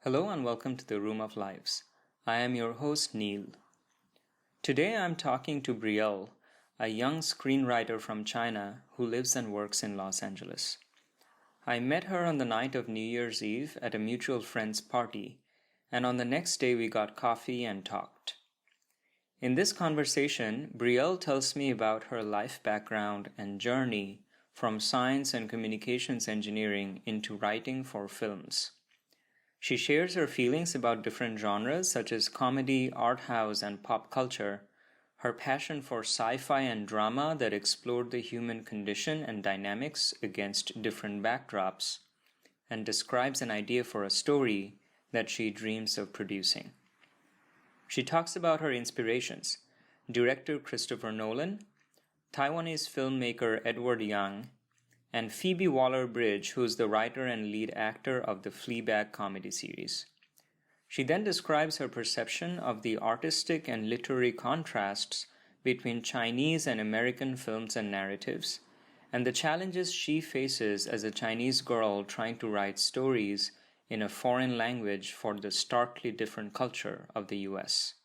Hello and welcome to the Room of Lives. I am your host Neil. Today I'm talking to Brielle, a young screenwriter from China who lives and works in Los Angeles. I met her on the night of New Year's Eve at a mutual friend's party, and on the next day we got coffee and talked. In this conversation, Brielle tells me about her life background and journey from science and communications engineering into writing for films. She shares her feelings about different genres such as comedy, art house, and pop culture, her passion for sci-fi and drama that explored the human condition and dynamics against different backdrops, and describes an idea for a story that she dreams of producing. She talks about her inspirations: director Christopher Nolan, Taiwanese filmmaker Edward Yang, and Phoebe Waller-Bridge, who is the writer and lead actor of the Fleabag comedy series. She then describes her perception of the artistic and literary contrasts between Chinese and American films and narratives, and the challenges she faces as a Chinese girl trying to write stories in a foreign language for the starkly different culture of the US.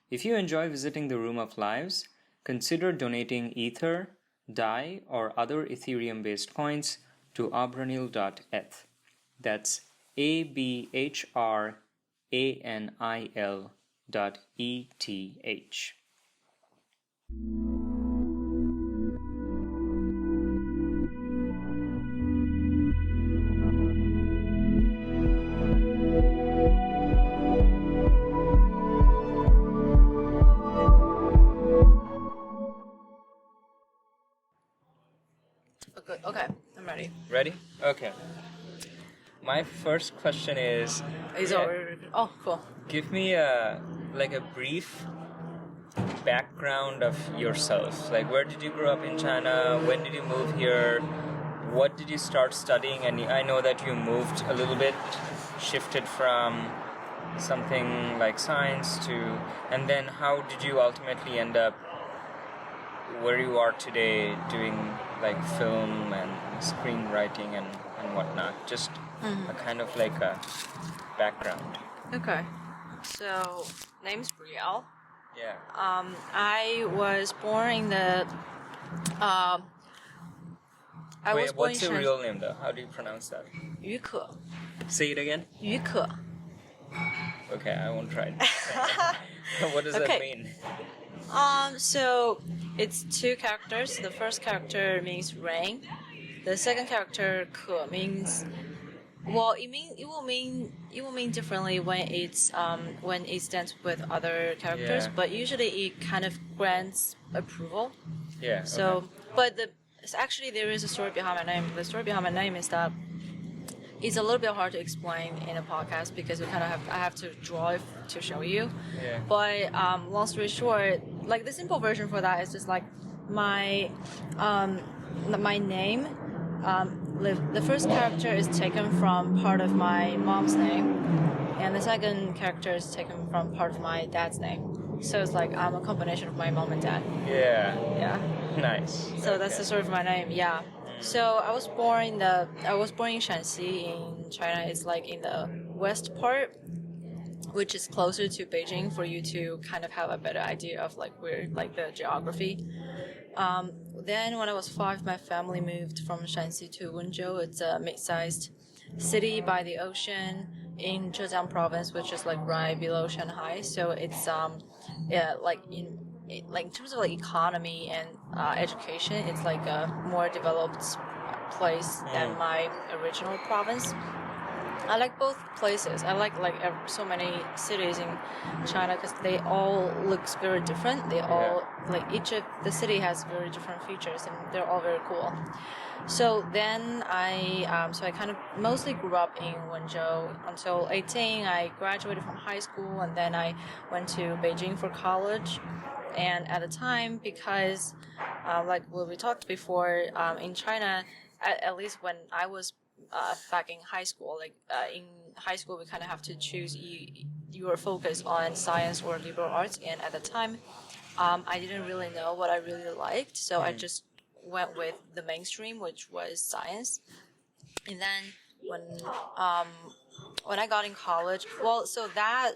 If you enjoy visiting the Room of Lives, consider donating Ether, DAI, or other Ethereum-based coins to abranil.eth. That's abranil.eth. Good. Okay, I'm ready. Ready? Okay. My first question is... Oh, cool. Give me a brief background of yourself. Like, where did you grow up in China? When did you move here? What did you start studying? And I know that you moved a little bit, shifted from something like science to... And then how did you ultimately end up where you are today doing like film and screenwriting and whatnot? Just a kind of like a background. Okay. So, name's Brielle. Yeah. I was born in the. What's your real name though? How do you pronounce that? 于可. Say it again. 于可. Okay, I won't try it. What does that mean? So it's two characters. The first character means rain. The second character 可 means, well, it will mean differently when it stands with other characters, Yeah. but usually it kind of grants approval. Yeah. So, okay. but actually there is a story behind my name. The story behind my name is that it's a little bit hard to explain in a podcast because I have to draw it to show you. Yeah. But long story short, like the simple version for that is just like my name. The first character is taken from part of my mom's name, and the second character is taken from part of my dad's name. So it's like I'm a combination of my mom and dad. Yeah. Yeah. Nice. So that's the sort of my name. Yeah. So I was born in Shanxi in China. It's like in the west part, which is closer to Beijing for you to kind of have a better idea of like where like the geography. Then when I was 5, my family moved from Shanxi to Wenzhou. It's a mid-sized city by the ocean in Zhejiang province, which is like right below Shanghai. So it's in terms of like economy and education, it's like a more developed place than my original province. I like both places. I like so many cities in China because they all look very different. They all each of the city has very different features and they're all very cool. So then I kind of mostly grew up in Wenzhou until 18. I graduated from high school and then I went to Beijing for college. And at the time, because like what we talked before, in China, at least when I was back in high school, in high school we kind of have to choose your focus on science or liberal arts. And at the time, I didn't really know what I really liked, so I just went with the mainstream, which was science. And then when when I got in college, well, so that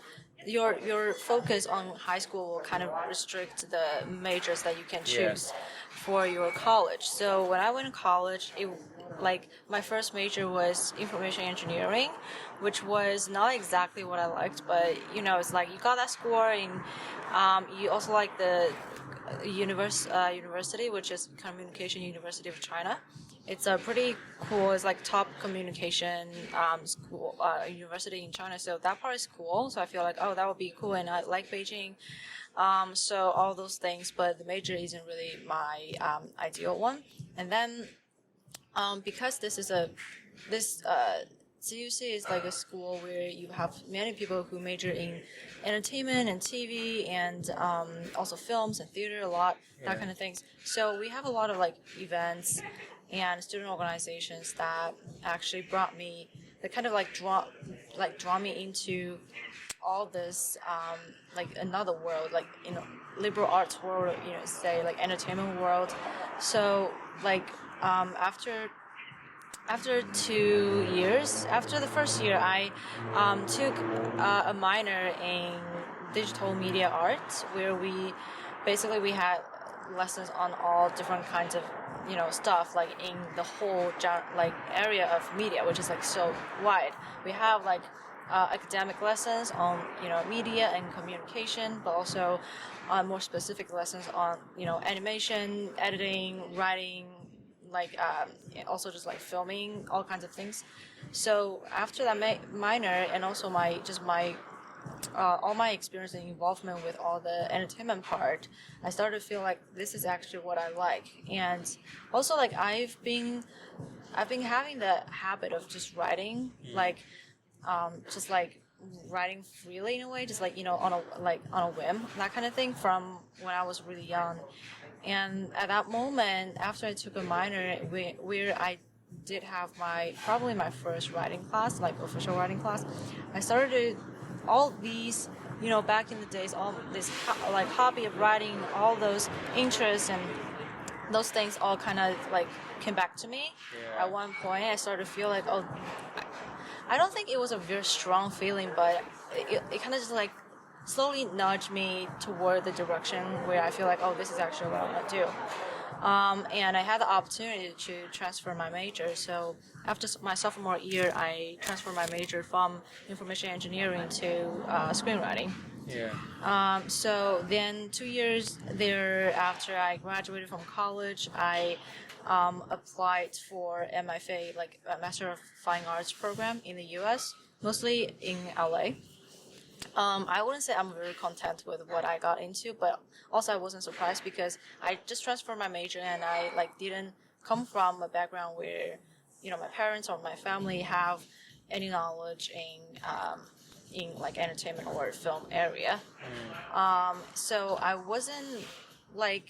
your focus on high school will kind of restrict the majors that you can choose for your college. So when I went to college, like my first major was information engineering, which was not exactly what I liked, but it's like you got that score, and you also like the university, which is Communication University of China. It's a pretty cool. It's like top communication school university in China. So that part is cool. So I feel like, oh, that would be cool, and I like Beijing. So all those things, but the major isn't really my ideal one. And then because this CUC is like a school where you have many people who major in entertainment and TV and also films and theater, a lot, that kind of things. So we have a lot of like events and student organizations that actually brought me, that kind of like draw me into all this like another world, like liberal arts world, say like entertainment world. So like after 2 years, after the first year, I took a minor in digital media art, where we had lessons on all different kinds of stuff, like in the whole like area of media, which is like so wide. We have like academic lessons on media and communication, but also more specific lessons on animation, editing, writing, like also just like filming, all kinds of things. So after that minor, and also my all my experience and involvement with all the entertainment part, I started to feel like this is actually what I like. And also like I've been having the habit of just writing, like just like writing freely in a way, just like on a whim, that kind of thing, from when I was really young. And at that moment, after I took a minor, where I did have probably my first writing class, like official writing class, I started to, all these, back in the days, all this like hobby of writing, all those interests and those things all kind of like came back to me. At one point, I started to feel like, oh, I don't think it was a very strong feeling, but it kind of just like slowly nudged me toward the direction where I feel like, oh, this is actually what I want to do. And I had the opportunity to transfer my major. So after my sophomore year, I transferred my major from information engineering to screenwriting. So then 2 years thereafter I graduated from college, I applied for MFA, like a Master of Fine Arts program in the U.S., mostly in LA. I wouldn't say I'm very content with what I got into, but also I wasn't surprised because I just transferred my major, and I didn't come from a background where my parents or my family have any knowledge in like entertainment or film area. So I wasn't like.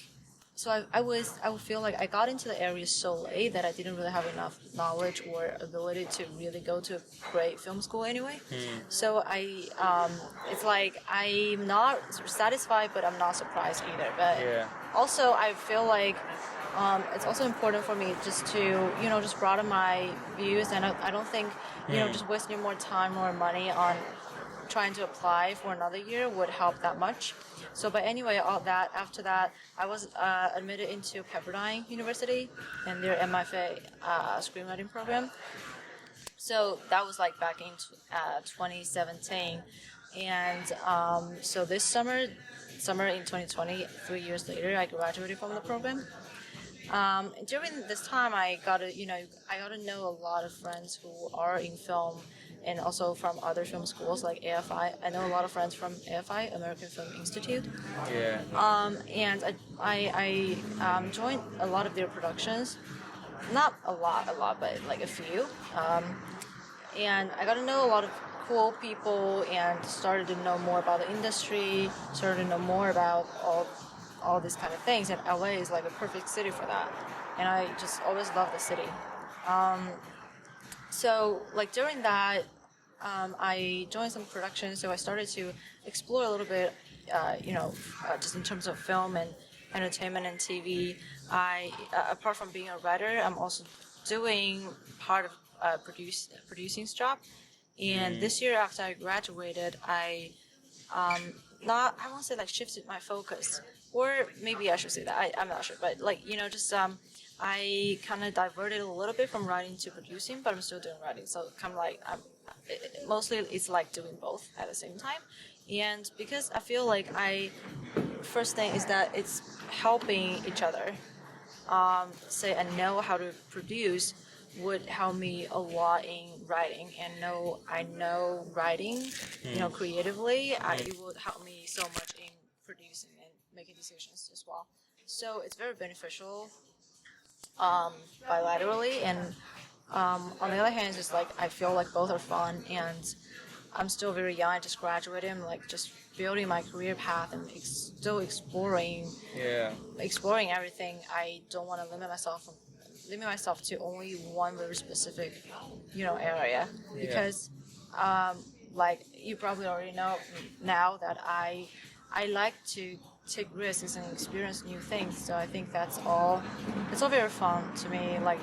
So I would feel like I got into the area so late that I didn't really have enough knowledge or ability to really go to a great film school anyway. So it's like I'm not satisfied, but I'm not surprised either. But also I feel like it's also important for me just to just broaden my views, and I don't think just wasting more time or money on trying to apply for another year would help that much. So, but anyway, after that, I was admitted into Pepperdine University and their MFA screenwriting program. So that was like back in 2017, and so this summer in 2020, 3 years later, I graduated from the program. During this time, I got to know a lot of friends who are in film, and also from other film schools like AFI. I know a lot of friends from AFI, American Film Institute. And I joined a lot of their productions. Not a lot, but like a few. And I got to know a lot of cool people, and started to know more about the industry, started to know more about all these kind of things. And LA is like a perfect city for that. And I just always love the city. So like during that, I joined some productions, so I started to explore a little bit, just in terms of film and entertainment and TV. Apart from being a writer, I'm also doing part of producing job. And this year after I graduated, I I won't say like shifted my focus, or maybe I should say that I'm not sure, but like just I kind of diverted a little bit from writing to producing, but I'm still doing writing, so kind of like mostly it's like doing both at the same time. And because I feel like first thing is that it's helping each other. Say I know how to produce would help me a lot in writing, and I know writing, creatively. It would help me so much in producing and making decisions as well. So it's very beneficial bilaterally, and on the other hand, it's just like I feel like both are fun, and I'm still very young. I just graduated. I'm like just building my career path and still exploring everything. I don't want to limit myself to only one very specific area, because like you probably already know now that I like to take risks and experience new things. So I think it's all very fun to me. Like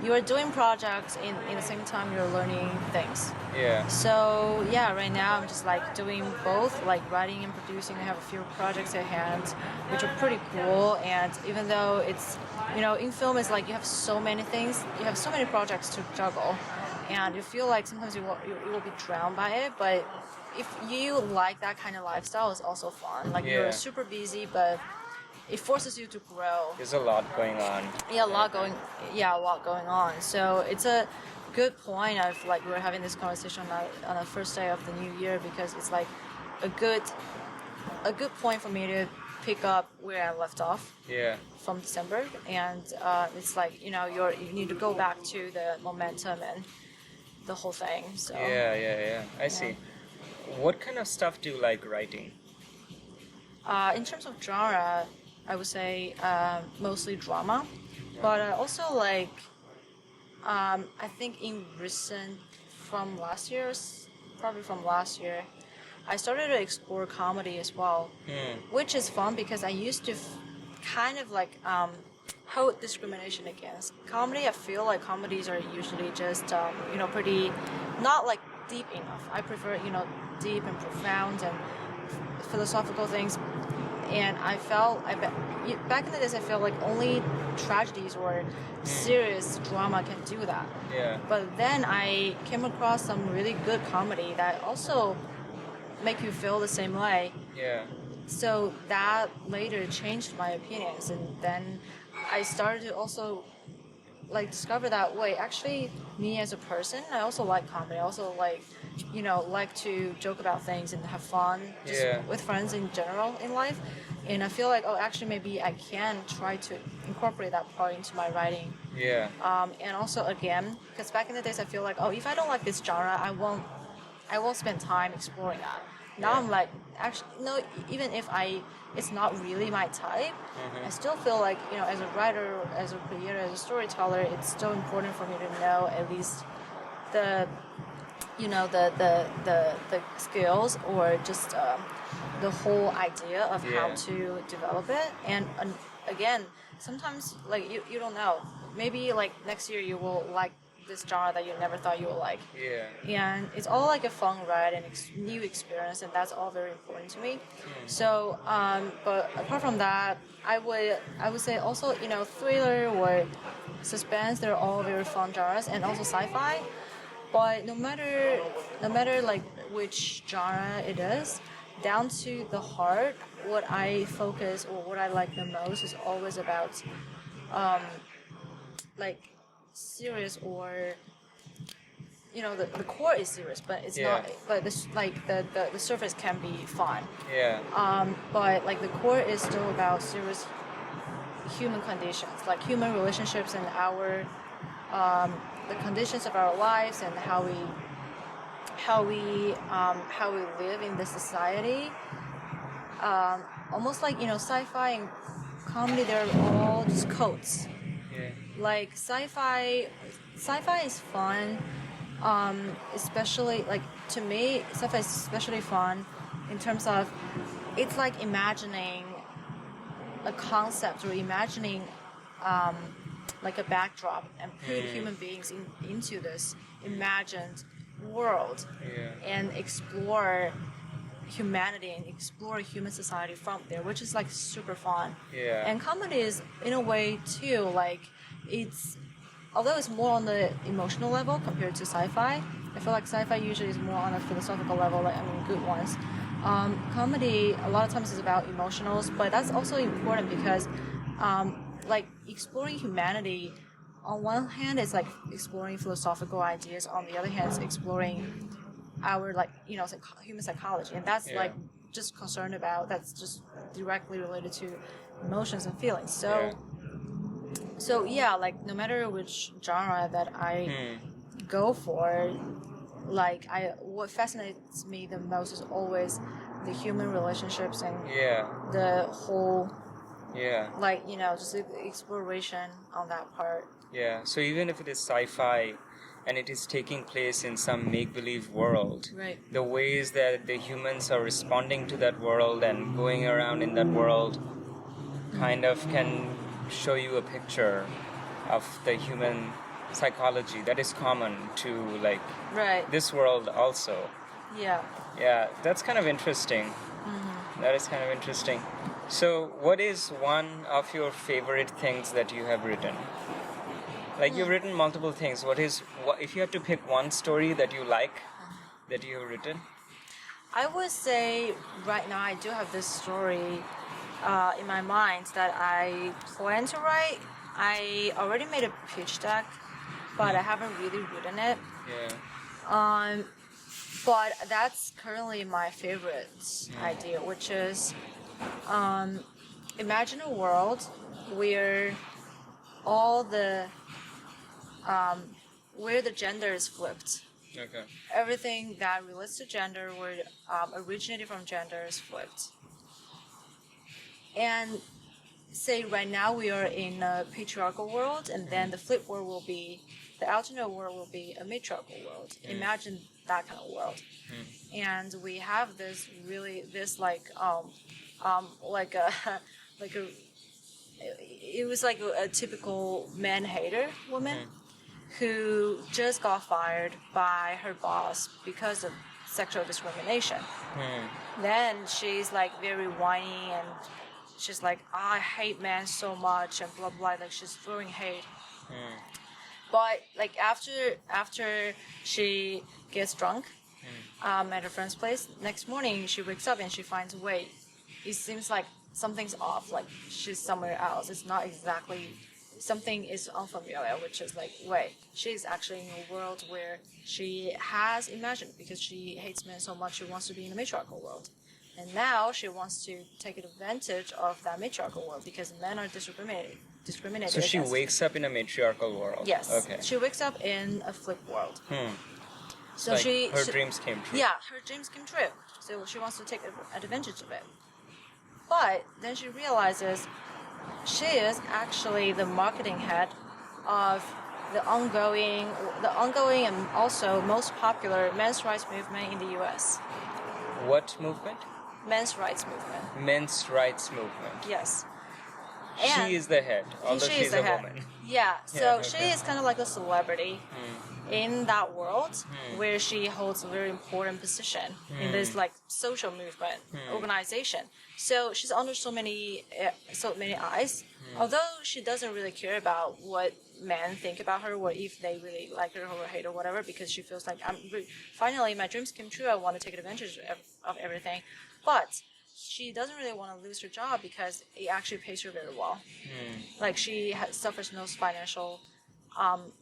you are doing projects in the same time you're learning things. Yeah. So yeah, right now I'm just like doing both, like writing and producing. I have a few projects at hand which are pretty cool, and even though it's in film it's like you have so many things, you have so many projects to juggle, and you feel like sometimes you will be drowned by it, but if you like that kind of lifestyle, it's also fun. Like you're super busy, but it forces you to grow. There's a lot going on. Yeah, a lot going on. So it's a good point of like we're having this conversation on the first day of the new year, because it's like a good point for me to pick up where I left off. Yeah. From December, and it's like you need to go back to the momentum and the whole thing. So I see. What kind of stuff do you like writing? In terms of genre, I would say mostly drama, but also like I think from last year, I started to explore comedy as well, which is fun because I used to kind of like hold discrimination against comedy. I feel like comedies are usually just pretty not like deep enough. I prefer deep and profound and philosophical things. And back in the days I felt like only tragedies or serious drama can do that. Yeah. But then I came across some really good comedy that also make you feel the same way. Yeah. So that later changed my opinions, and then I started to also like discover that way. Actually, me as a person, I also like comedy. I also like to joke about things and have fun just with friends in general in life. And I feel like actually maybe I can try to incorporate that part into my writing. Yeah. And also again, because back in the days I feel like if I don't like this genre, I won't spend time exploring that. Now I'm like, actually, no, even if it's not really my type, I still feel like, as a writer, as a creator, as a storyteller, it's still important for me to know at least the skills, or just the whole idea of how to develop it. And again, sometimes like you don't know. Maybe like next year you will like this genre that you never thought you would like. Yeah. And it's all like a fun ride and new experience, and that's all very important to me. So, but apart from that, I would say also thriller or suspense, they're all very fun genres, and also sci-fi. But no matter like which genre it is, down to the heart, what I focus or what I like the most is always about like serious, or the core is serious, but it's not. But this like the surface can be fun. Yeah. But like the core is still about serious human conditions, like human relationships, and our the conditions of our lives, and how we live in this society. Almost like sci-fi and comedy, they're all just codes. Yeah. Like sci-fi is fun, especially like to me, sci-fi is especially fun in terms of it's like imagining a concept, or imagining like a backdrop, and put human beings into this imagined world Yeah. and explore humanity and explore human society from there, which is like super fun. Yeah. And comedy is in a way too like it's although it's more on the emotional level compared to sci-fi. I feel like sci-fi usually is more on a philosophical level, like good ones. Comedy a lot of times is about emotionals, but that's also important because like exploring humanity on one hand it's like exploring philosophical ideas, on the other hand it's exploring our like human psychology, and that's like just concerned about that's just directly related to emotions and feelings. So yeah, like no matter which genre that I go for, like what fascinates me the most is always the human relationships and the whole like just the exploration on that part. Yeah, so even if it is sci-fi and it is taking place in some make-believe world, Right. the ways that the humans are responding to that world and going around in that world kind of can show you a picture of the human psychology that is common to like Right. this world also. Yeah. Yeah, that's kind of interesting. That is kind of interesting. So what is one of your favorite things that you have written? Like you've written multiple things. What if you had to pick one story that you like that you have written? I would say right now I do have this story in my mind that I plan to write. I already made a pitch deck, but I haven't really written it. Yeah. But that's currently my favorite idea, which is imagine a world where all the where the gender is flipped. Okay. Everything that relates to gender, where originated from gender, is flipped. And say right now we are in a patriarchal world, and then the flip world will be the alternate world will be a matriarchal world. Imagine that kind of world. And we have this like a it was like a typical man-hater woman who just got fired by her boss because of sexual discrimination. Then she's like very whiny and she's like, I hate men so much and blah blah, like she's throwing hate. But like after she gets drunk at her friend's place, next morning she wakes up and she finds, wait, it seems like something's off, like she's somewhere else. It's not exactly, something is unfamiliar, which is like, wait, she's actually in a world where she has imagined, because she hates men so much, she wants to be in a matriarchal world. And now she wants to take advantage of that matriarchal world because men are discriminated. So she wakes up in a matriarchal world. Yes. Okay. She wakes up in a flip world. So like her dreams came true. Yeah, her dreams came true. So she wants to take advantage of it. But then she realizes she is actually the marketing head of the ongoing and also most popular men's rights movement in the U.S. What movement? Men's rights movement. Men's rights movement. Yes. And she is the head, although she's a woman. Yeah, so okay. she is kind of like a celebrity in that world where she holds a very important position in this like social movement organization. So she's under so many eyes. Although she doesn't really care about what men think about her, or if they really like her or hate or whatever, because she feels like finally my dreams came true. I want to take advantage of everything, but she doesn't really want to lose her job because it actually pays her very well. Like she suffers no financial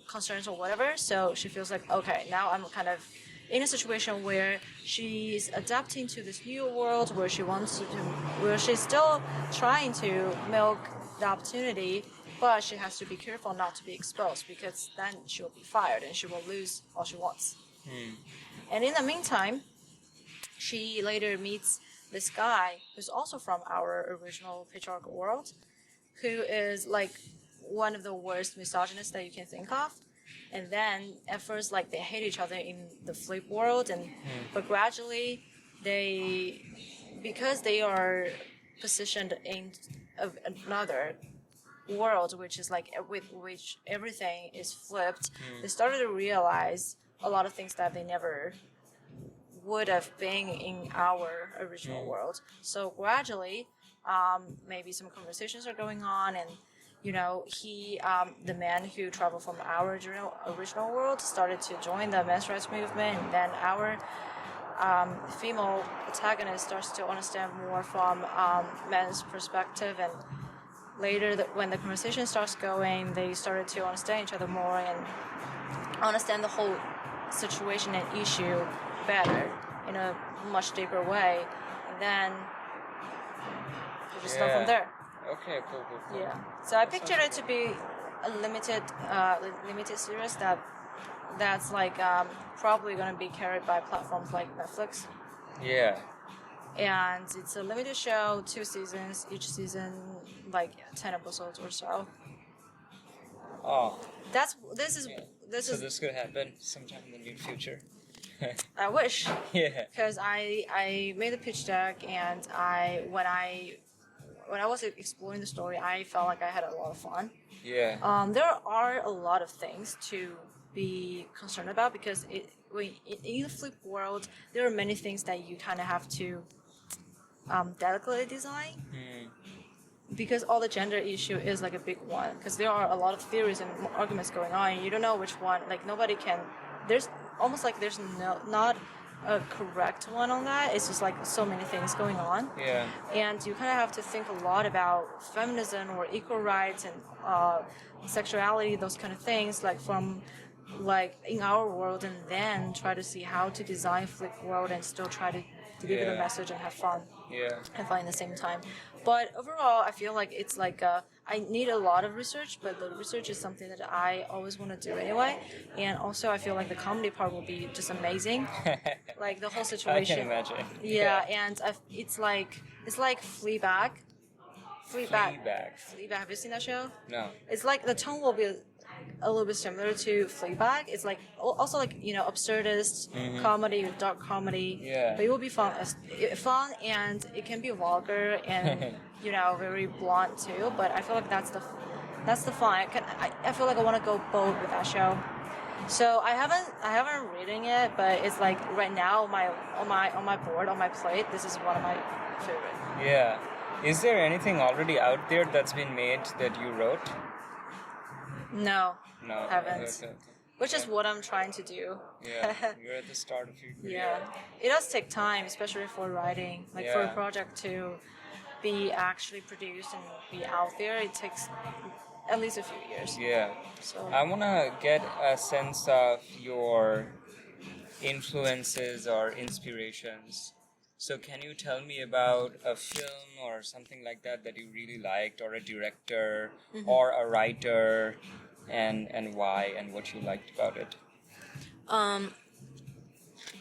concerns or whatever, so she feels like, okay, now I'm kind of in a situation where she's adapting to this new world where where she's still trying to milk the opportunity, but she has to be careful not to be exposed because then she will be fired and she will lose all she wants. And in the meantime, she later meets this guy who's also from our original patriarchal world, who is like one of the worst misogynists that you can think of. And then at first, like, they hate each other in the flip world, but gradually because they are positioned in another world, which is like with which everything is flipped, they started to realize a lot of things that they never would have been in our original world. So gradually, maybe some conversations are going on, and he, the man who traveled from our original world, started to join the men's rights movement, and then our female protagonist starts to understand more from men's perspective, and later when the conversation starts going, they started to understand each other more and understand the whole situation and issue better in a much deeper way, and then we just start from there. Okay, cool. Yeah. So I pictured it to be a limited series that's like probably going to be carried by platforms like Netflix. Yeah. And it's a limited show, 2 seasons, each season like 10 episodes or so. Oh. So this could happen sometime in the near future. I wish. Yeah. Because I made a pitch deck, and when I was exploring the story, I felt like I had a lot of fun. Yeah. There are a lot of things to be concerned about, because in the flip world, there are many things that you kind of have to delicately design. Because all the gender issue is like a big one, because there are a lot of theories and arguments going on, and you don't know which one, like nobody can, there's almost like there's not a correct one on that. It's just like so many things going on. Yeah. And you kind of have to think a lot about feminism or equal rights and sexuality, those kind of things, like from like in our world, and then try to see how to design flip world and still try to deliver the message and have fun. Yeah. Have fun at the same time. But overall, I feel like it's like I need a lot of research, but the research is something that I always want to do anyway. And also, I feel like the comedy part will be just amazing. Like the whole situation. I can imagine. Yeah, and it's like Fleabag. Fleabag. Have you seen that show? No. It's like the tone will be a little bit similar to Fleabag. It's like also like absurdist comedy, dark comedy. Yeah. But it will be fun, and it can be vulgar and very blunt too. But I feel like that's the fun. I feel like I want to go bold with that show. So I haven't reading it, but it's like right now on my board, on my plate, this is one of my favorite. Yeah. Is there anything already out there that's been made that you wrote? No, haven't. Okay. Which is what I'm trying to do. Yeah, you're at the start of your career. Yeah, it does take time, especially for writing. Like for a project to be actually produced and be out there, it takes at least a few years. Yeah. So I want to get a sense of your influences or inspirations. So can you tell me about a film or something like that you really liked, or a director or a writer, and why, and what you liked about it?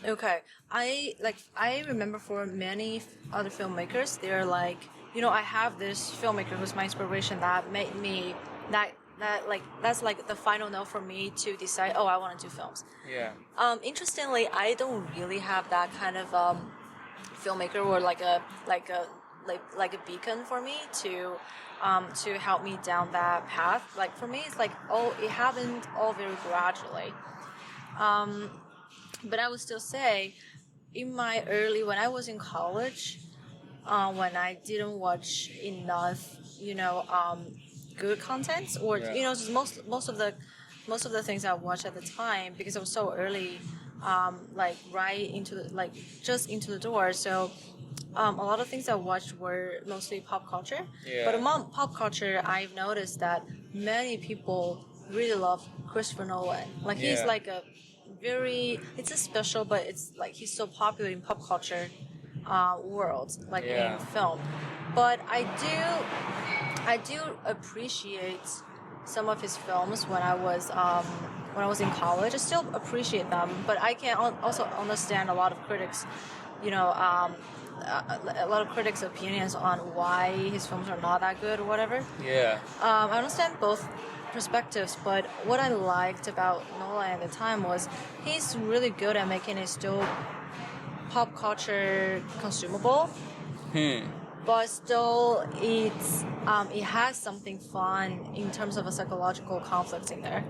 Okay. I remember for many other filmmakers, they're like, I have this filmmaker who's my inspiration that made me that's like the final note for me to decide, I want to do films. Yeah. Interestingly, I don't really have that kind of filmmaker or like a beacon for me to help me down that path. Like for me, it's like it happened all very gradually. But I would still say, when I was in college, when I didn't watch enough, good content, or just most of the things I watched at the time, because I was so early. Just into the door. So a lot of things I watched were mostly pop culture. Yeah. But among pop culture, I've noticed that many people really love Christopher Nolan. Like he's like it's a special, but it's like he's so popular in pop culture world, like in film. But I do appreciate some of his films when I was in college. I still appreciate them, but I can also understand a lot of critics, a lot of critics' opinions on why his films are not that good or whatever. Yeah. I understand both perspectives, but what I liked about Nolan at the time was he's really good at making it still pop culture consumable. But still, it has something fun in terms of a psychological conflict in there.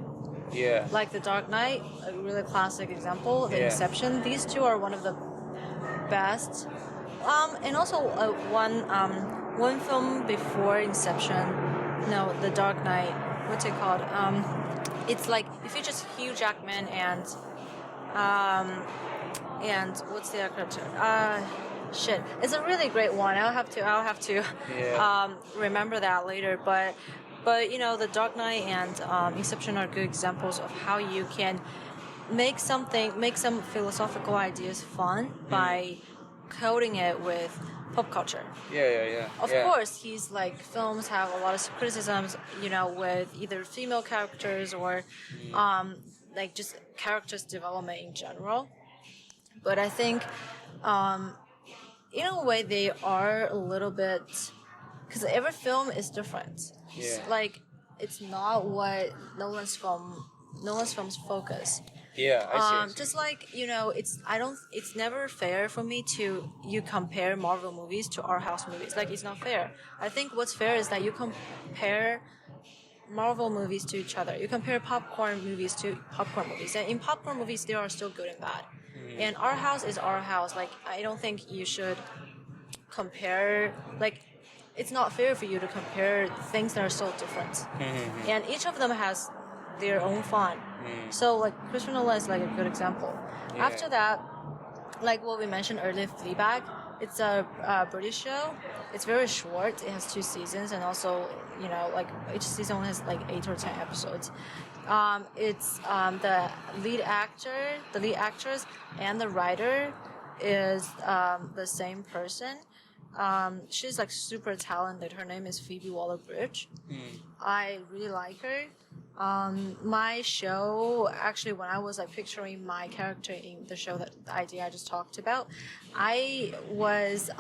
Yeah. Like The Dark Knight, a really classic example. The Yeah. Inception. These two are one of the best. And also one film before Inception. No, The Dark Knight. What's it called? It's like it features Hugh Jackman and what's the actor? Shit, it's a really great one. I'll have to remember that later. But The Dark Knight and Inception are good examples of how you can make some philosophical ideas fun by coding it with pop culture. Yeah. Of course, his like films have a lot of criticisms, with either female characters or like just characters development in general. But I think in a way they are a little bit, because every film is different. Yeah. Like it's not what Nolan's films focus. Yeah, I see. Just like it's never fair for me to compare Marvel movies to art house movies. Like it's not fair. I think what's fair is that you compare Marvel movies to each other. You compare popcorn movies to popcorn movies, and in popcorn movies there are still good and bad. And art house is art house. Like I don't think you should compare. Like it's not fair for you to compare things that are so different. And each of them has their own fun. So like Christopher Nolan is like a good example. Yeah. After that, like what we mentioned earlier, Fleabag. It's a British show. It's very short. It has 2 seasons, and also like each season only has like 8 or 10 episodes. It's the lead actress, and the writer is the same person. She's like super talented. Her name is Phoebe Waller-Bridge. I really like her. My show, actually, when I was like picturing my character in the show, that the idea I just talked about, I was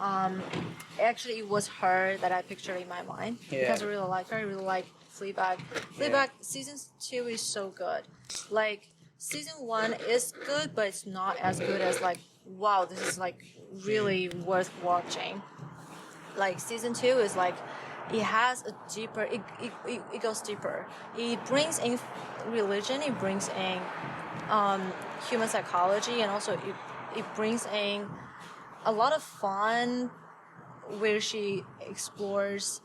actually it was her that I pictured in my mind because I really like her. I really like Fleabag. Fleabag season 2 is so good. Like season 1 is good, but it's not as good as like wow, this is like really worth watching. Like season 2 is like. It has a deeper. It goes deeper. It brings in religion. It brings in human psychology, and also it brings in a lot of fun, where she explores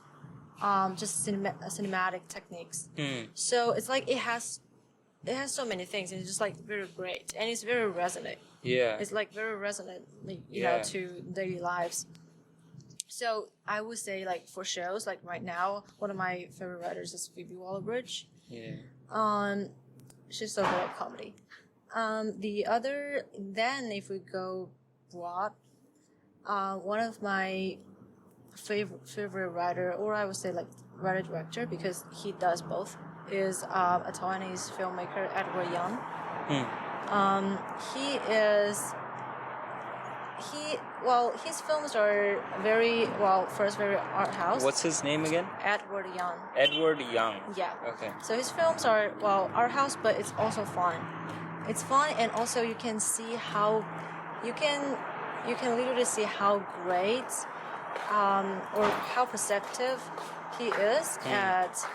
just cinematic techniques. So it's like it has so many things, and it's just like very great, and it's very resonant. Yeah. It's like very resonant, you know, to daily lives. So I would say, like, for shows, like right now, one of my favorite writers is Phoebe Waller-Bridge. Yeah. She's so good at comedy. The other, then if we go broad, one of my favorite writer, or I would say like writer-director, because he does both, is a Taiwanese filmmaker, Edward Young. His films are very art house. What's his name again? Edward Young. Edward Young. Yeah. Okay. So his films are art house, but it's also fun. It's fun, and also you can see how you can literally see how great or how perceptive he is at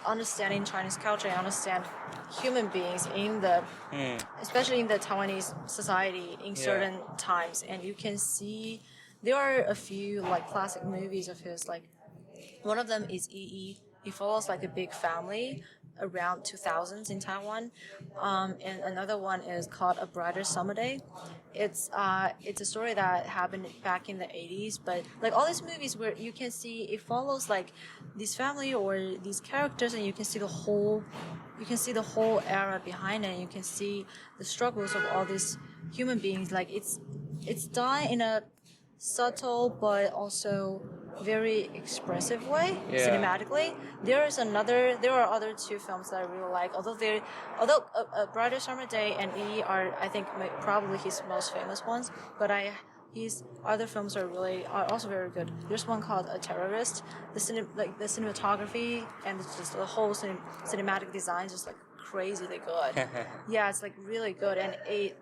understanding Chinese culture and understand human beings in the especially in the Taiwanese society in certain times. And you can see there are a few like classic movies of his, like one of them is Yi. It follows like a big family around 2000s in Taiwan, and another one is called A Brighter Summer Day. It's a story that happened back in the 80s, but like all these movies where you can see it follows like this family or these characters, and you can see the whole era behind it, and you can see the struggles of all these human beings. Like it's done in a subtle but also very expressive way, cinematically. There are other 2 films that I really like. Although A Brighter Summer Day and E are, I think, probably his most famous ones. But his other films are also very good. There's one called A Terrorist. The cinematography and just the whole cinematic design is just like crazily good. Yeah, it's like really good. And A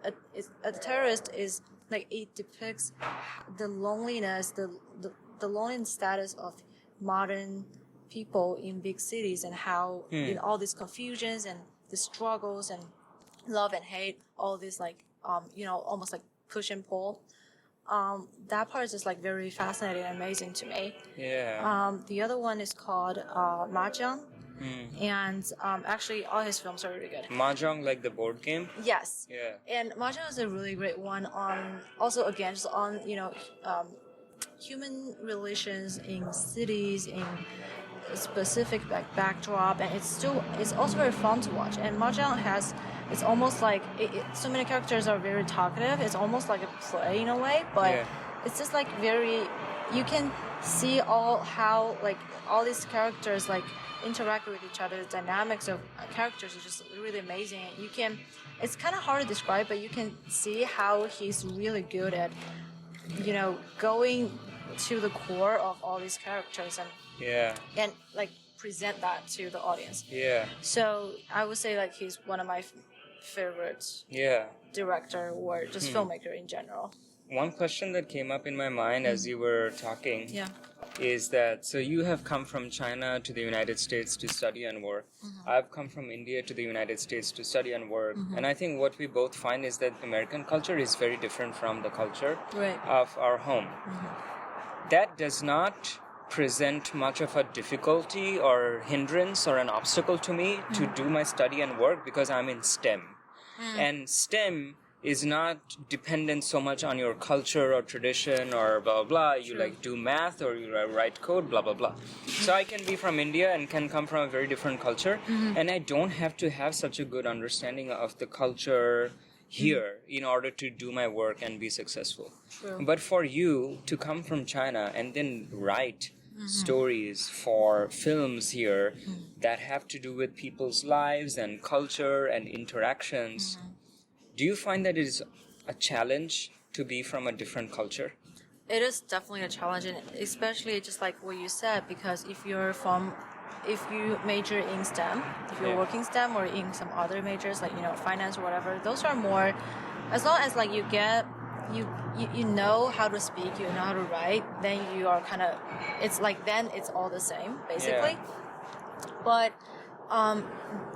Terrorist is like it depicts the loneliness, the lonely status of modern people in big cities and how all these confusions and the struggles and love and hate, all this like almost like push and pull. That part is just like very fascinating and amazing to me. Yeah. The other one is called Mahjong, and actually all his films are really good. Mahjong, like the board game? Yes. Yeah. And Mahjong is a really great one on also again just on human relations in cities in a specific backdrop, and it's also very fun to watch. And Mahjong it's almost like so many characters are very talkative. It's almost like a play in a way, but it's just like you can see how like all these characters like interact with each other. The dynamics of characters is just really amazing. It's kind of hard to describe, but you can see how he's really good at going to the core of all these characters and like present that to the audience. Yeah. So I would say like he's one of my favorite director or just filmmaker in general. One question that came up in my mind as you were talking is that, so you have come from China to the United States to study and work. I've come from India to the United States to study and work. And I think what we both find is that American culture is very different from the culture of our home. That does not present much of a difficulty or hindrance or an obstacle to me to do my study and work because I'm in STEM. And STEM is not dependent so much on your culture or tradition or blah, blah, blah. You like do math or you write code, blah, blah, blah. So I can be from India and can come from a very different culture. And I don't have to have such a good understanding of the culture here in order to do my work and be successful. But for you to come from China and then write stories for films here that have to do with people's lives and culture and interactions, do you find that it is a challenge to be from a different culture? It is definitely a challenge, and especially just like what you said, because if you major in STEM, if you're working STEM or in some other majors like finance or whatever, those are more, as long as like you know how to speak, you know how to write, then you are kind of, it's like then it's all the same basically. But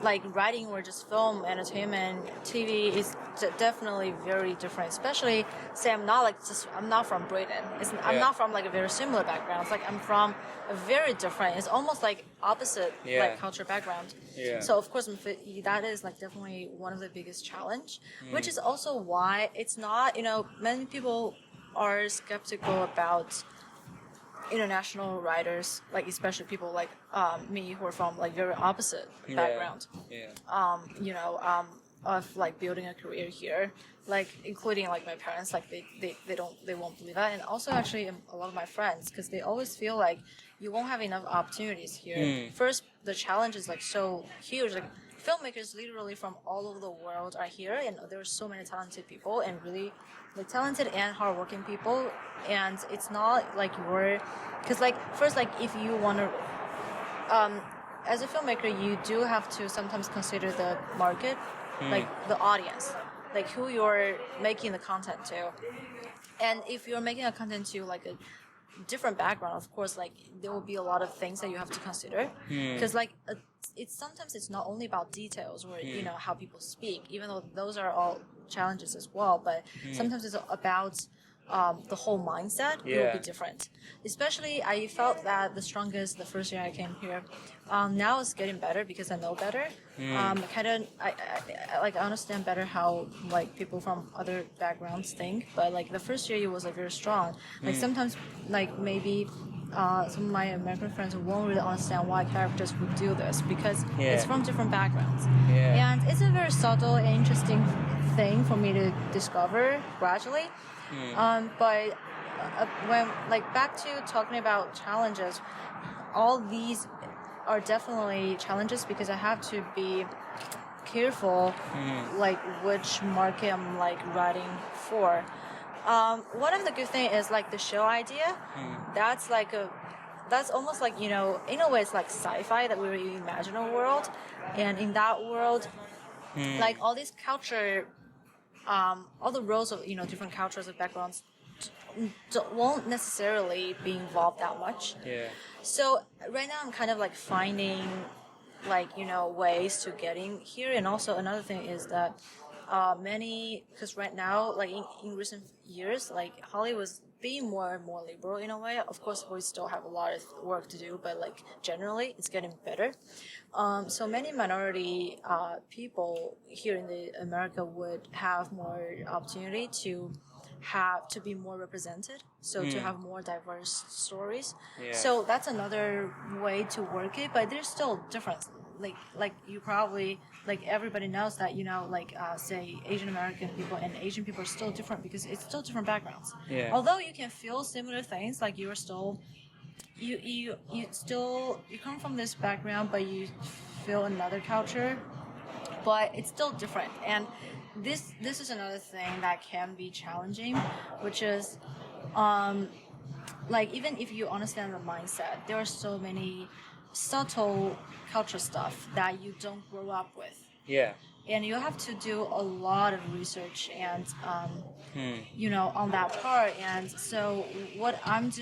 like writing or just film, entertainment, TV is definitely very different. Especially, say I'm not from Britain. I'm not from like a very similar background. It's like I'm from a very different. It's almost like opposite like culture background. So of course that is like definitely one of the biggest challenge, which is also why it's not many people are skeptical about international writers, like especially people like me who are from like very opposite background, of like building a career here, like including like my parents, like they won't believe that, and also actually a lot of my friends, because they always feel like you won't have enough opportunities here. First, the challenge is like so huge, like filmmakers literally from all over the world are here, and there are so many talented people and really like talented and hardworking people, and it's not like because like first, like if you want to as a filmmaker, you do have to sometimes consider the market, like the audience, like who you're making the content to. And if you're making a content to like a different background, of course, like there will be a lot of things that you have to consider, because like sometimes it's not only about details or how people speak, even though those are all challenges as well, but sometimes it's about the whole mindset will be different. Especially I felt that the strongest the first year I came here. Now it's getting better because I know better. I understand better how like people from other backgrounds think, but like the first year it was like very strong. Like sometimes like maybe some of my American friends won't really understand why characters would do this, because it's from different backgrounds. And it's a very subtle and interesting thing for me to discover gradually. But when like back to talking about challenges, all these are definitely challenges because I have to be careful like which market I'm like writing for. One of the good thing is like the show idea. That's almost like in a way it's like sci-fi, that we really imagine a world, and in that world like all these culture all the roles of different cultures and backgrounds won't necessarily be involved that much. Yeah. So right now I'm kind of like finding ways to getting here. And also another thing is that because right now, like in recent years, like Hollywood's being more and more liberal in a way. Of course, we still have a lot of work to do, but like generally it's getting better. So many minority people here in the America would have more opportunity to be more represented, so to have more diverse stories. Yeah. So that's another way to work it, but there's still difference. Like you probably, like everybody knows that, say Asian American people and Asian people are still different because it's still different backgrounds. Yeah. Although you can feel similar things, like you're still you come from this background, but you feel another culture, but it's still different. And this is another thing that can be challenging, which is like even if you understand the mindset, there are so many subtle culture stuff that you don't grow up with. Yeah. And you have to do a lot of research and on that part. And so what I've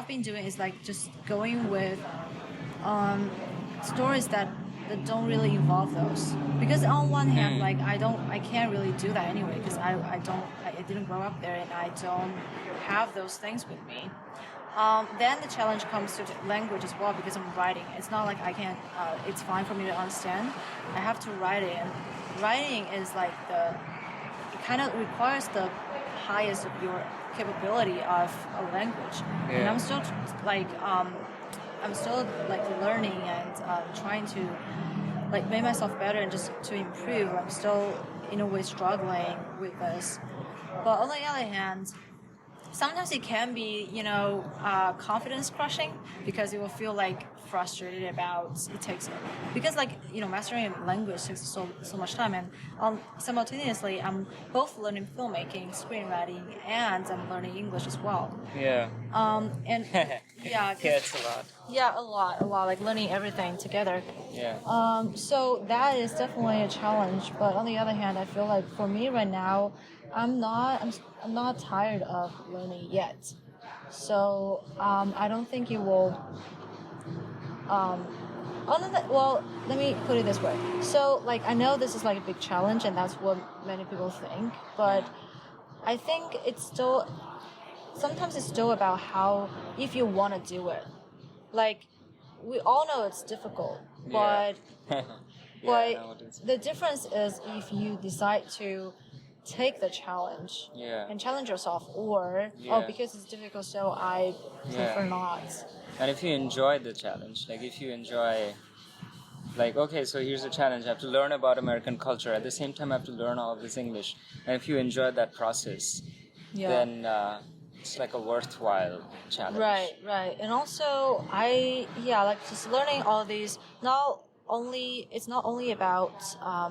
been doing is like just going with stories that don't really involve those, because on one hand, like I can't really do that anyway, because I didn't grow up there and I don't have those things with me. Then the challenge comes to language as well, because I'm writing. It's not like I can't. It's fine for me to understand. I have to write it, and writing is like it kind of requires the highest of your capability of a language. Yeah. And I'm still learning and trying to like make myself better and just to improve. I'm still in a way struggling with this, but on the other hand, sometimes it can be, confidence crushing, because you will feel like frustrated about because mastering a language takes so much time, and simultaneously I'm both learning filmmaking, screenwriting, and I'm learning English as well. Yeah. And yeah, it's a lot. Yeah, a lot, like learning everything together. Yeah. So that is definitely a challenge, but on the other hand, I feel like for me right now, I'm not tired of learning yet. So I don't think it will. Well, let me put it this way. So like I know this is like a big challenge, and that's what many people think, but I think sometimes it's still about how, if you want to do it. Like we all know it's difficult, but the difference is if you decide to take the challenge and challenge yourself, or because it's difficult, so I prefer not. And if you enjoy the challenge, like if you enjoy, like, okay, so here's a challenge, I have to learn about American culture, at the same time I have to learn all of this English, and if you enjoy that process, then it's like a worthwhile challenge. Right. And also like just learning all of these, it's not only about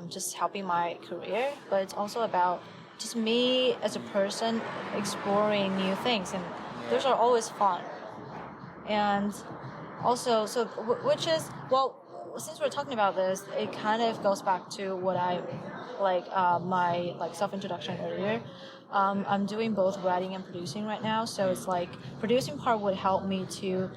just helping my career, but it's also about just me as a person exploring new things, and those are always fun. And also, which is, well, since we're talking about this, it kind of goes back to what I my self-introduction earlier. I'm doing both writing and producing right now, so it's like producing part would help me to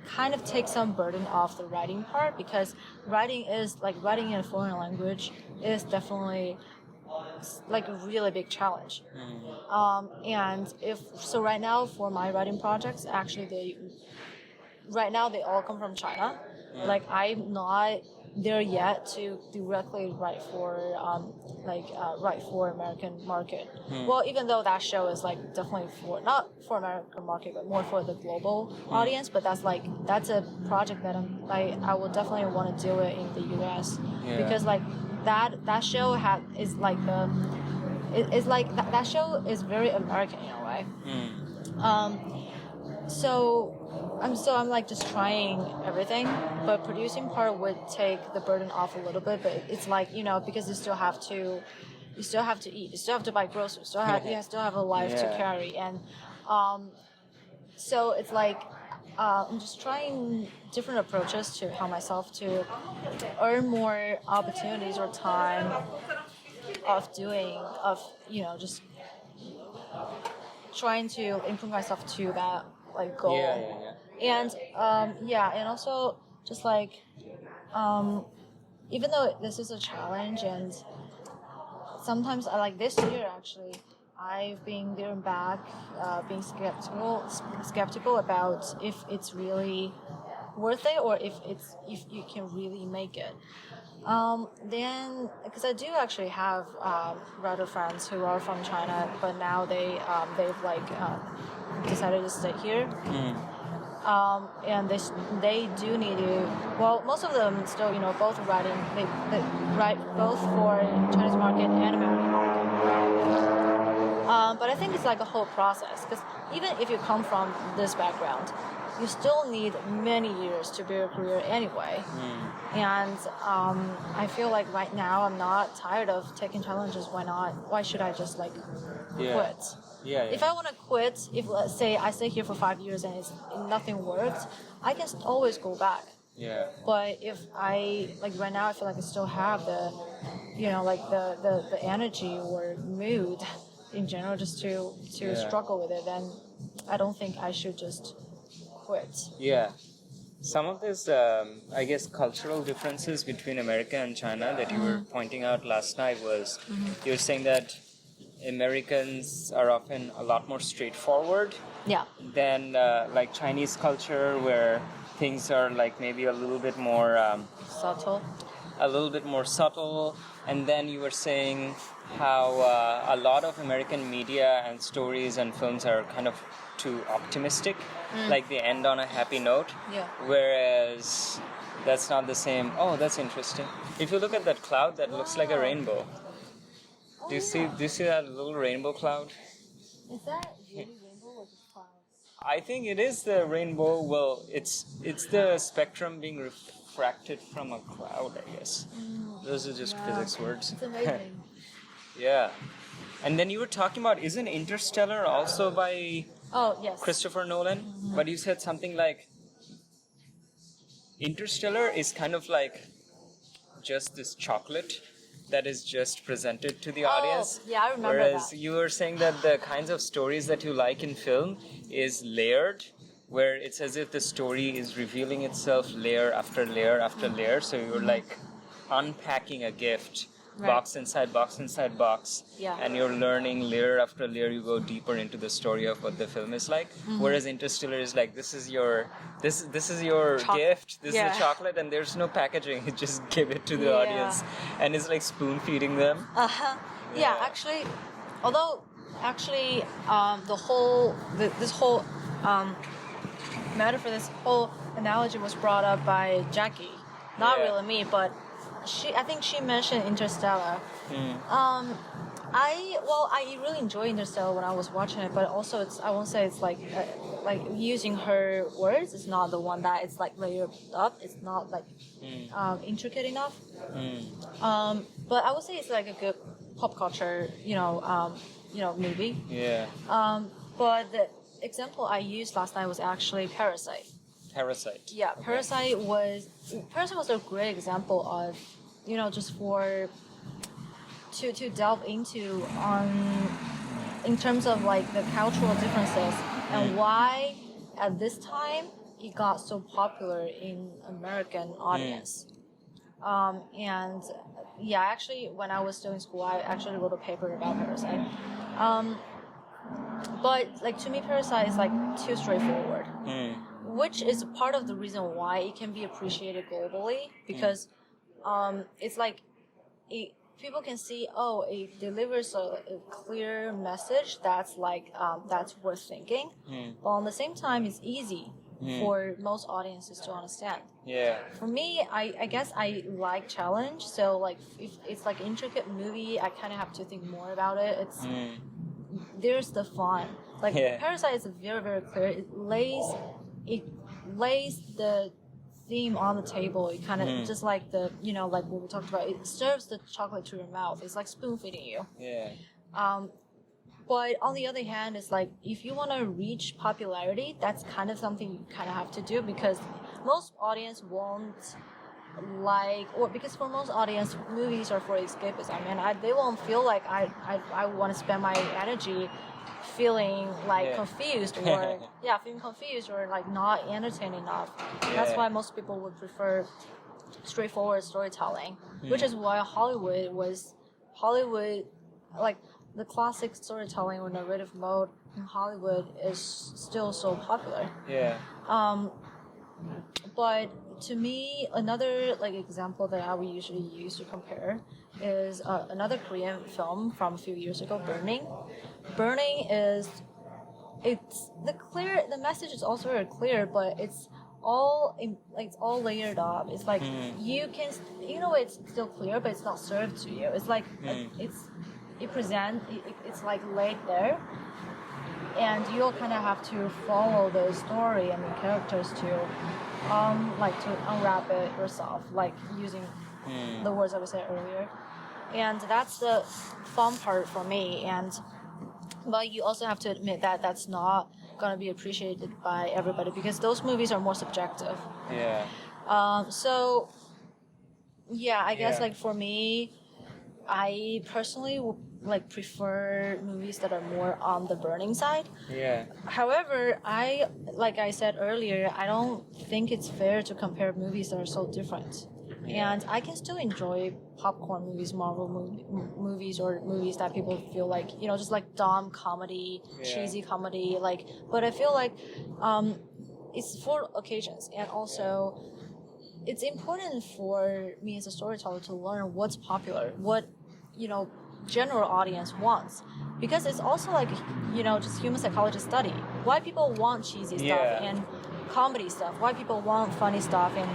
kind of take some burden off the writing part, because writing in a foreign language is definitely like a really big challenge. And right now for my writing projects, actually they all come from China. Like I'm not there yet to directly write for American market. Well, even though that show is like definitely not for American market, but more for the global audience. But that's a project that I will definitely want to do it in the US, because like that show that show is very American in a way. So I'm like just trying everything, but producing part would take the burden off a little bit. But it's like, because you still have to eat, you still have to buy groceries, you still have a life to carry, and so it's like I'm just trying different approaches to help myself to earn more opportunities or time of just trying to improve myself to that like goal. And and also just like even though this is a challenge, and sometimes I like this year actually, I've been going back, being skeptical about if it's really worth it or if you can really make it. Then, because I do actually have writer friends who are from China, but now they've decided to stay here. And they do need to. Well, most of them still, both writing. They write both for Chinese market and American market. But I think it's like a whole process, because even if you come from this background, you still need many years to build a career anyway. And I feel like right now I'm not tired of taking challenges. Why not? Why should I just quit? If I want to quit, if let's say I stay here for 5 years and nothing works, I can always go back. But if I right now, I feel like I still have the, the energy or mood in general just to struggle with it, then I don't think I should just quit. Some of these, I guess, cultural differences between America and China that you were pointing out last night was, you were saying that Americans are often a lot more straightforward than like Chinese culture, where things are like maybe a little bit more subtle. And then you were saying how a lot of American media and stories and films are kind of too optimistic, like they end on a happy note, whereas that's not the same. Oh, that's interesting. If you look at that cloud, that looks like a rainbow. Do you see that little rainbow cloud? Is that really rainbow or just clouds? I think it is the rainbow. Well, it's the spectrum being refracted from a cloud, I guess. Those are just physics words. It's amazing. And then you were talking about, isn't Interstellar also by Christopher Nolan? But you said something like Interstellar is kind of like just this chocolate that is just presented to the audience. I remember Whereas that. you were saying that the kinds of stories that you like in film is layered, where it's as if the story is revealing itself layer after layer after layer. So you're like unpacking a gift, box inside box inside box, and you're learning layer after layer. You go deeper into the story of what the film is like. Whereas Interstellar is like, this is your gift, this is a chocolate, and there's no packaging. You just give it to the audience, and it's like spoon feeding them. Actually, although this whole metaphor, this whole analogy was brought up by Jackie, not really me, but I think she mentioned Interstellar. I really enjoyed Interstellar when I was watching it, but also I won't say it's like using her words. It's not the one that it's like layered up. It's not like intricate enough. But I would say it's like a good pop culture, movie. But the example I used last night was actually Parasite. Yeah, Parasite was a great example of, just for to delve into in terms of like the cultural differences and why at this time it got so popular in American audience. Actually, when I was still in school, I actually wrote a paper about Parasite. But like to me, Parasite is like too straightforward. Which is part of the reason why it can be appreciated globally, because it's like people can see, it delivers a clear message that's like that's worth thinking, but on the same time it's easy for most audiences to understand. For me, I guess I like challenge, so like if it's like intricate movie, I kind of have to think more about it. There's the fun. Like Parasite is very, very clear. It lays the theme on the table. It kind of just like the like what we talked about. It serves the chocolate to your mouth. It's like spoon feeding you. But on the other hand, it's like if you want to reach popularity, that's kind of something you kind of have to do, because most audience won't like, or because for most audience, movies are for escapism, and they won't feel like I want to spend my energy feeling like confused or feeling confused or like not entertained enough. That's why most people would prefer straightforward storytelling, which is why Hollywood, like the classic storytelling or narrative mode in Hollywood is still so popular. But to me, another like example that I would usually use to compare is another Korean film from a few years ago, Burning. Burning is the message is also very clear, but it's all layered up. It's like you can it's still clear, but it's not served to you. It's like it's like laid there, and you'll kind of have to follow the story and the characters to unwrap it yourself, like using the words I was saying earlier. And that's the fun part for me. But you also have to admit that that's not going to be appreciated by everybody because those movies are more subjective. So I guess like for me, I personally would like prefer movies that are more on the burning side. However, like I said earlier, I don't think it's fair to compare movies that are so different. And I can still enjoy popcorn movies, Marvel movies, or movies that people feel like, just like dumb comedy, cheesy comedy, but I feel like it's for occasions. And also, it's important for me as a storyteller to learn what's popular, what, general audience wants. Because it's also like, just human psychology study. Why people want cheesy stuff and comedy stuff, why people want funny stuff and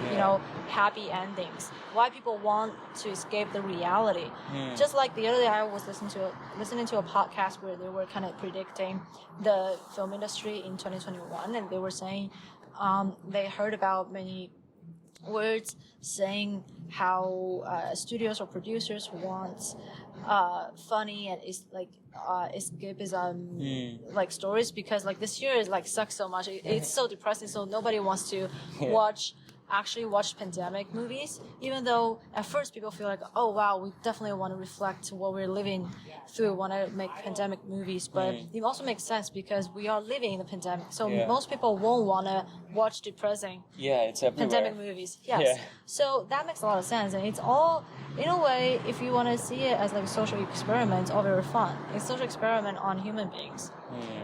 happy endings, why people want to escape the reality. Just like the other day I was listening to a podcast where they were kind of predicting the film industry in 2021, and they were saying they heard about many words saying how studios or producers want funny and escapism like stories, because like this year is like sucks so much. It's so depressing, so nobody wants to watch pandemic movies, even though at first people feel like, oh wow, we definitely want to reflect what we're living through, want to make pandemic movies, but it also makes sense because we are living in the pandemic, so most people won't want to watch depressing it's everywhere. Pandemic movies. So that makes a lot of sense, and it's all, in a way, if you want to see it as like a social experiment, all very fun. It's a social experiment on human beings.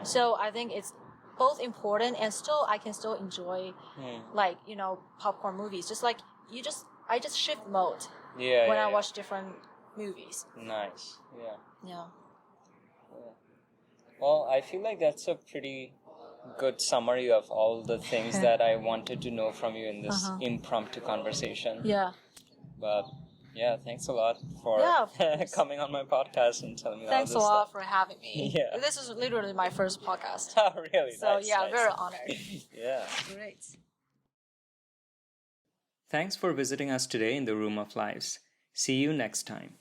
So I think it's both important, and still I can still enjoy popcorn movies. Just like I just shift mode when I watch different movies. Nice. Well, I feel like that's a pretty good summary of all the things that I wanted to know from you in this impromptu conversation. But thanks a lot for coming on my podcast and telling me all this stuff. Thanks a lot for having me. This is literally my first podcast. Oh, really? So nice. Very honored. Great. Thanks for visiting us today in the Room of Lives. See you next time.